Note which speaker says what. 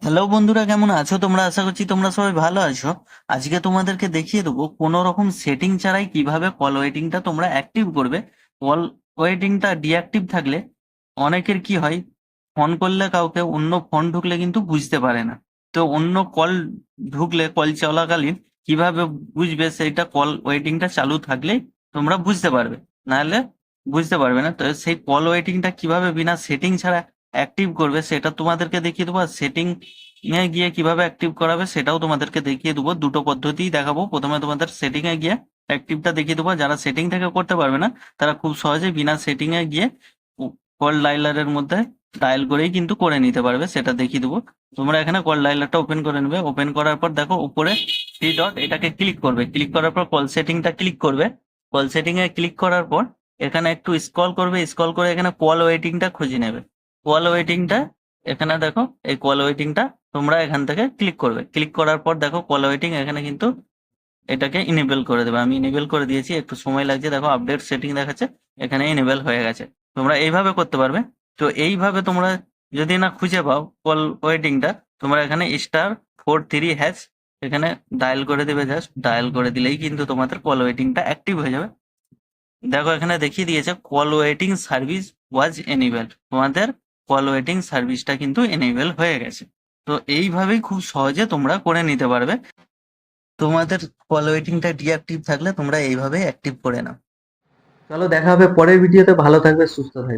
Speaker 1: Hello বন্ধুরা, কেমন আছো তোমরা? আশা করছি তোমরা সবাই ভালো আছো। আজকে তোমাদেরকে দেখিয়ে দেবো কোনো রকম সেটিং ছাড়াই কিভাবে কল ওয়েটিংটা তোমরা অ্যাক্টিভ করবে। কল ওয়েটিংটা ডিঅ্যাক্টিভ থাকলে অনেকের কি হয়, ফোন করলে কাউকে অন্য ফোন ঢুকলে কিন্তু বুঝতে পারে না। তো অন্য কল ঢুকলে কল চলাকালীন কিভাবে বুঝবে, সেইটা কল ওয়েটিংটা চালু থাকলেই তোমরা বুঝতে পারবে, নাহলে বুঝতে পারবে না। তো সেই কল ওয়েটিংটা কিভাবে বিনা সেটিং ছাড়া অ্যাক্টিভ করবে সেটা তোমাদেরকে দেখিয়ে দেবো। আর সেটিং এ গিয়ে কিভাবে অ্যাক্টিভ করাবে সেটাও তোমাদেরকে দেখিয়ে দেবো। দুটো পদ্ধতিই দেখাবো। প্রথমে তোমাদের সেটিং এ গিয়ে অ্যাক্টিভটা দেখিয়ে দেবো। যারা সেটিং থেকে করতে পারবে না তারা খুব সহজেই বিনা সেটিং এ গিয়ে কল ডায়লারের মধ্যে ডায়াল করেই কিন্তু করে নিতে পারবে, সেটা দেখিয়ে দেবো। তোমরা এখানে কল ডায়লারটা ওপেন করে নেবে। ওপেন করার পর দেখো উপরে থ্রি ডট, এটাকে ক্লিক করবে। ক্লিক করার পর কল সেটিংটা ক্লিক করবে। কল সেটিং এ ক্লিক করার পর এখানে একটু স্ক্রল করবে। স্ক্রল করে এখানে কল ওয়েটিংটা খুঁজে নেবে। কল ওয়েটিংটা এখানে দেখো, এই কল ওয়েটিংটা তোমরা এখান থেকে ক্লিক করবে। ক্লিক করার পর দেখো কল ওয়েটিং এখানে কিন্তু এটাকে ইনেবল করে দেবে। আমি ইনেবল করে দিয়েছি, একটু সময় লাগছে। দেখো আপডেট সেটিং দেখাচ্ছে, এখানে ইনেবল হয়ে গেছে। তোমরা এইভাবে করতে পারবে। তো এইভাবে তোমরা যদি না খুঁজে পাও কল ওয়েটিংটা, তোমরা এখানে *43# এখানে ডায়াল করে দেবে। জাস্ট ডায়াল করে দিলেই কিন্তু তোমাদের কল ওয়েটিংটা অ্যাক্টিভ হয়ে যাবে। দেখো এখানে দেখিয়ে দিয়েছে কল ওয়েটিং সার্ভিস ওয়াজ এনেবল। তোমাদের কল ওয়েটিং সার্ভিসটা কিন্তু এনেবল হয়ে গেছে। তো এইভাবেই খুব সহজে তোমরা করে নিতে পারবে। তোমাদের কল ওয়েটিংটা ডিঅ্যাক্টিভ থাকলে তোমরা এইভাবে অ্যাক্টিভ করে নাও। চলো, দেখা হবে পরের ভিডিওতে। ভালো থাকবে, সুস্থ থাকবে।